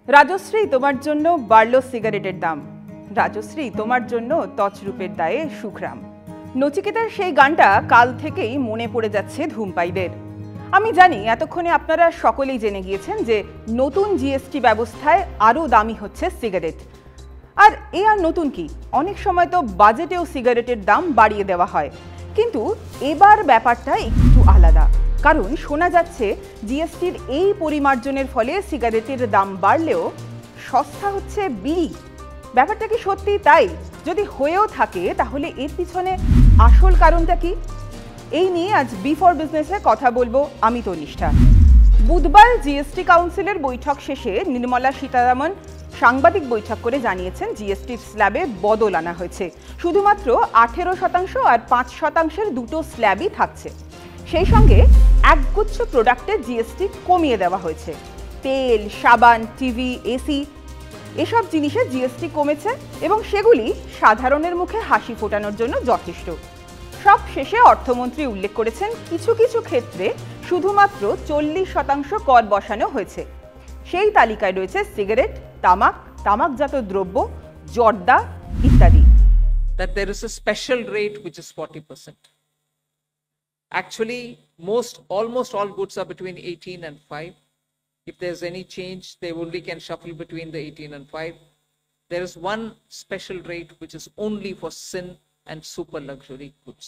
রাজশ্রী তোমার জন্য বাড়ল সিগারেটের দাম, রাজশ্রী তোমার জন্য তছরূপের দায়ে সুখরাম। নচিকেতার সেই গানটা কাল থেকেই মনে পড়ে যাচ্ছে ধূমপায়ীদের। আমি জানি এতক্ষণে আপনারা সকলেই জেনে গিয়েছেন যে নতুন জিএসটি ব্যবস্থায় আরও দামি হচ্ছে সিগারেট। আর নতুন কি, অনেক সময় তো বাজেটেও সিগারেটের দাম বাড়িয়ে দেওয়া হয়, কিন্তু এবার ব্যাপারটা একটু আলাদা। কারণ শোনা যাচ্ছে জিএসটির এই পরিমার্জনের ফলে সিগারেটের দাম বাড়লেও সস্তা হচ্ছে বিড়ি। ব্যাপারটা কি সত্যি তাই? যদি হয়েও থাকে তাহলে এর পিছনে আসল কারণটা কি? এই নিয়ে আজ বি ফর বিজনেসে কথা বলবো আমি তনিষ্ঠা। বুধবার জিএসটি কাউন্সিলের বৈঠক শেষে নির্মলা সীতারামন সাংবাদিক বৈঠক করে জানিয়েছেন জিএসটির স্ল্যাবে বদল আনা হয়েছে। শুধুমাত্র 18% আর 5%-এর দুটো স্ল্যাবই থাকছে। সেই সঙ্গে একগুচ্ছ প্রোডাক্টের জিএসটি কমিয়ে দেওয়া হয়েছে। তেল, সাবান, টিভি, এসি এসব জিনিসের জিএসটি কমেছে এবং সেগুলি সাধারণের মুখে হাসি ফোটানোর জন্য যথেষ্ট। সব শেষে অর্থমন্ত্রী উল্লেখ করেছেন কিছু কিছু ক্ষেত্রে শুধুমাত্র 40% কর বসানো হয়েছে। সেই তালিকায় রয়েছে সিগারেট, তামাক, তামাকজাত দ্রব্য, জর্দা ইত্যাদি। That there is a special rate which is 40%. Actually, almost all goods are between 18 and 5. If there's any change, they only can shuffle between the 18 and 5. There is one special rate which is only for sin and super luxury goods.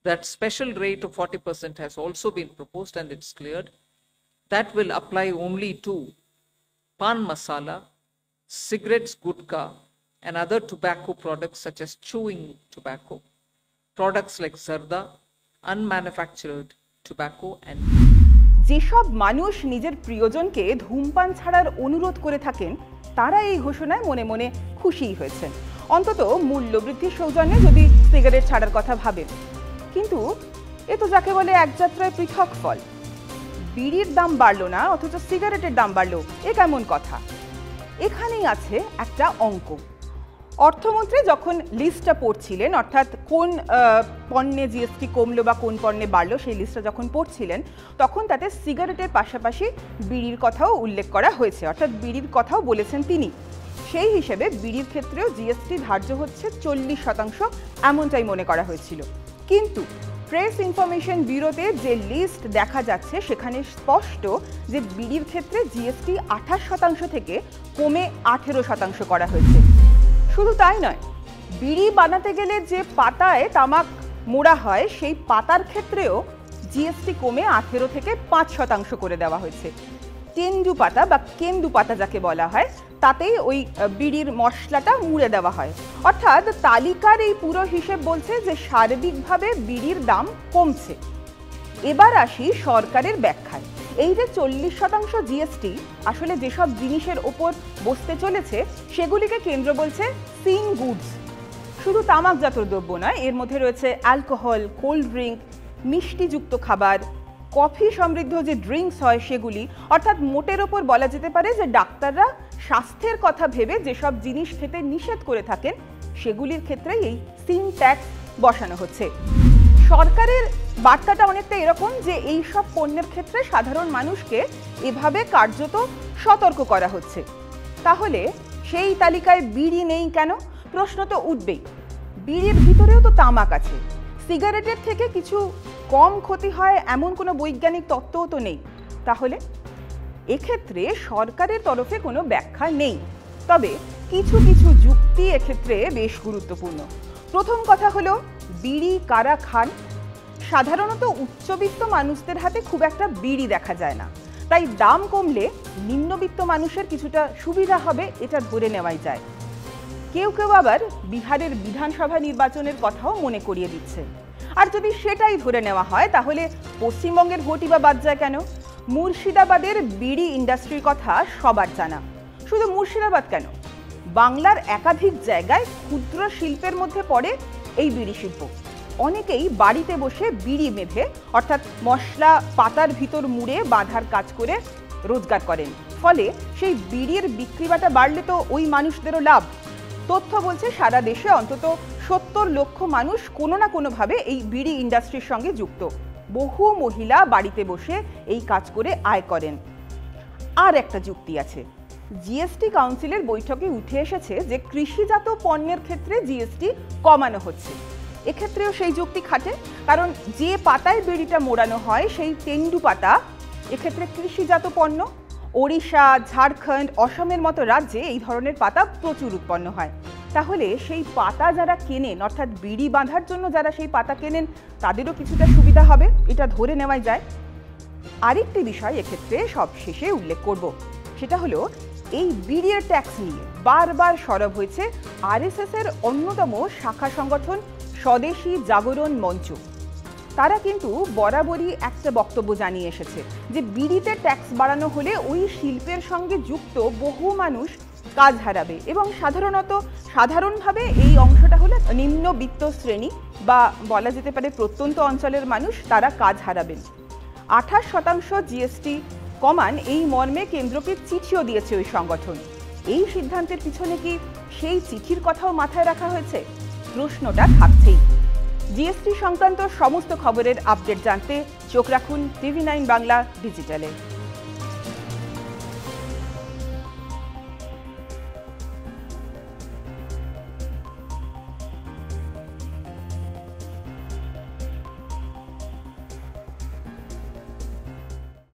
That special rate of 40% has also been proposed and it's cleared. That will apply only to pan masala, cigarettes, gutka, and other tobacco products such as chewing tobacco, products like zarda, unmanufactured tobacco and যেসব মানুষ নিজের প্রিয়জনকে ধূমপান ছাড়ার অনুরোধ করে থাকেন তারা এই ঘোষণায় মনে মনে খুশিই হয়েছেন। অন্তত মূল্যবৃদ্ধির সৌজন্যে যদি সিগারেট ছাড়ার কথা ভাবেন। কিন্তু এ তো যাকে বলে এক যাত্রায় পৃথক ফল। বিড়ির দাম বাড়লো না অথচ সিগারেটের দাম বাড়লো, এ কেমন কথা? এখানেই আছে একটা অঙ্ক। অর্থমন্ত্রী যখন লিস্টটা পড়ছিলেন, অর্থাৎ কোন পণ্যে জিএসটি কমলো বা কোন পণ্যে বাড়লো সেই লিস্টটা যখন পড়ছিলেন, তখন তাতে সিগারেটের পাশাপাশি বিড়ির কথাও উল্লেখ করা হয়েছে, অর্থাৎ বিড়ির কথাও বলেছেন তিনি। সেই হিসেবে বিড়ির ক্ষেত্রেও জিএসটি ধার্য হচ্ছে 40%, এমনটাই মনে করা হয়েছিল। কিন্তু প্রেস ইনফরমেশন ব্যুরোতে যে লিস্ট দেখা যাচ্ছে সেখানে স্পষ্ট যে বিড়ির ক্ষেত্রে জিএসটি 28% থেকে কমে 18% করা হয়েছে। শুধু তাই নয়, বিড়ি বানাতে গেলে যে পাতায় তামাক মোড়া হয় সেই পাতার ক্ষেত্রেও জিএসটি কমে 18 থেকে 5% করে দেওয়া হয়েছে। তেন্দু পাতা বা কেন্দু পাতা যাকে বলা হয়, তাতেই ওই বিড়ির মশলাটা মুড়ে দেওয়া হয়। অর্থাৎ তালিকার এই পুরো হিসেব বলছে যে সার্বিকভাবে বিড়ির দাম কমছে। এবার আসি সরকারের ব্যাখ্যায়। এই যে 40% জিএসটি আসলে যেসব জিনিসের ওপর বসতে চলেছে সেগুলিকে কেন্দ্র বলছে সিন গুডস। শুধু তামাকজাত দ্রব্য নয়, এর মধ্যে রয়েছে অ্যালকোহল, কোল্ড ড্রিঙ্ক, মিষ্টিযুক্ত খাবার, কফি সমৃদ্ধ যে ড্রিঙ্কস হয় সেগুলি। অর্থাৎ মোটের ওপর বলা যেতে পারে যে ডাক্তাররা স্বাস্থ্যের কথা ভেবে যেসব জিনিস খেতে নিষেধ করে থাকেন সেগুলির ক্ষেত্রে এই সিন ট্যাক্স বসানো হচ্ছে। সরকারের বার্তাটা অনেকটা এরকম যে এই সব পণ্যের ক্ষেত্রে সাধারণ মানুষকে এভাবে কার্যত সতর্ক করা হচ্ছে। তাহলে সেই তালিকায় বিড়ি নেই কেন? প্রশ্ন তো উঠবেই। বিড়ির ভিতরেও তো তামাক আছে। সিগারেটের থেকে কিছু কম ক্ষতি হয় এমন কোনো বৈজ্ঞানিক তত্ত্বও তো নেই। তাহলে এক্ষেত্রে সরকারের তরফে কোনো ব্যাখ্যা নেই। তবে কিছু কিছু যুক্তি এক্ষেত্রে বেশ গুরুত্বপূর্ণ। প্রথম কথা হলো, বিড়ি কারা খান? সাধারণত উচ্চবিত্ত মানুষদের হাতে খুব একটা বিড়ি দেখা যায় না, তাই দাম কমলে নিম্নবিত্ত মানুষের কিছুটা সুবিধা হবে এটা ধরে নেওয়াই যায়। কেউ কেউ আবার বিহারের বিধানসভা নির্বাচনের কথাও মনে করিয়ে দিচ্ছে। আর যদি সেটাই ধরে নেওয়া হয় তাহলে পশ্চিমবঙ্গের ভোটই বা বাদ যায় কেন? মুর্শিদাবাদের বিড়ি ইন্ডাস্ট্রির কথা সবার জানা। শুধু মুর্শিদাবাদ কেন, বাংলার একাধিক জায়গায় ক্ষুদ্র শিল্পের মধ্যে পড়ে এই বিড়ি শিল্প। অনেকেই বাড়িতে বসে বিড়ি মেধে, অর্থাৎ মশলা পাতার ভিতর মুড়ে বাঁধার কাজ করে রোজগার করেন। ফলে সেই বিড়ির বিক্রি বাটা বাড়লে তো ওই মানুষদেরও লাভ। তথ্য বলছে সারা দেশে অন্তত 70 লক্ষ মানুষ কোনো না কোনোভাবে এই বিড়ি ইন্ডাস্ট্রির সঙ্গে যুক্ত। বহু মহিলা বাড়িতে বসে এই কাজ করে আয় করেন। আর একটা যুক্তি আছে, জিএসটি কাউন্সিলের বৈঠকে উঠে এসেছে যে কৃষিজাত পণ্যের ক্ষেত্রে জিএসটি কমানো হচ্ছে। এক্ষেত্রেও সেই যুক্তি খাটে, কারণ যে পাতায় বিড়িটা মোড়ানো হয় সেই তেন্ডু পাতা এক্ষেত্রে কৃষিজাত পণ্য। ওড়িশা, ঝাড়খণ্ড, অসমের মতো রাজ্যে এই ধরনের পাতা প্রচুর উৎপন্ন হয়। তাহলে সেই পাতা যারা কেনেন, অর্থাৎ বিড়ি বাঁধার জন্য যারা সেই পাতা কেনেন, তাদেরও কিছুটা সুবিধা হবে, এটা ধরে নেওয়াই যায়। আরেকটি বিষয় এক্ষেত্রে সব শেষে উল্লেখ করব, সেটা হলো এই বিডিএ ট্যাক্স নিয়ে বারবার সরব হয়েছে আরএসএস এর অন্যতম শাখা সংগঠন স্বদেশী জাগরণ মঞ্চ। তারা কিন্তু বরাবরই একটা বক্তব্য জানিয়ে এসেছে যে বিড়িতে ট্যাক্স বাড়ানো হলে ওই শিল্পের সঙ্গে যুক্ত বহু মানুষ কাজ হারাবে, এবং সাধারণভাবে এই অংশটা হলো নিম্নবিত্ত শ্রেণী বা বলা যেতে পারে প্রত্যন্ত অঞ্চলের মানুষ, তারা কাজ হারাবেন। 28% জিএসটি কমান এই মর্মে কেন্দ্রকে চিঠিও দিয়েছে ওই সংগঠন। এই সিদ্ধান্তের পিছনে কি সেই চিঠির কথাও মাথায় রাখা হয়েছে? প্রশ্নটা থাকছেই। জিএসটি সংক্রান্ত সমস্ত খবরের আপডেট জানতে চোখ রাখুন TV9 বাংলা ডিজিটালে।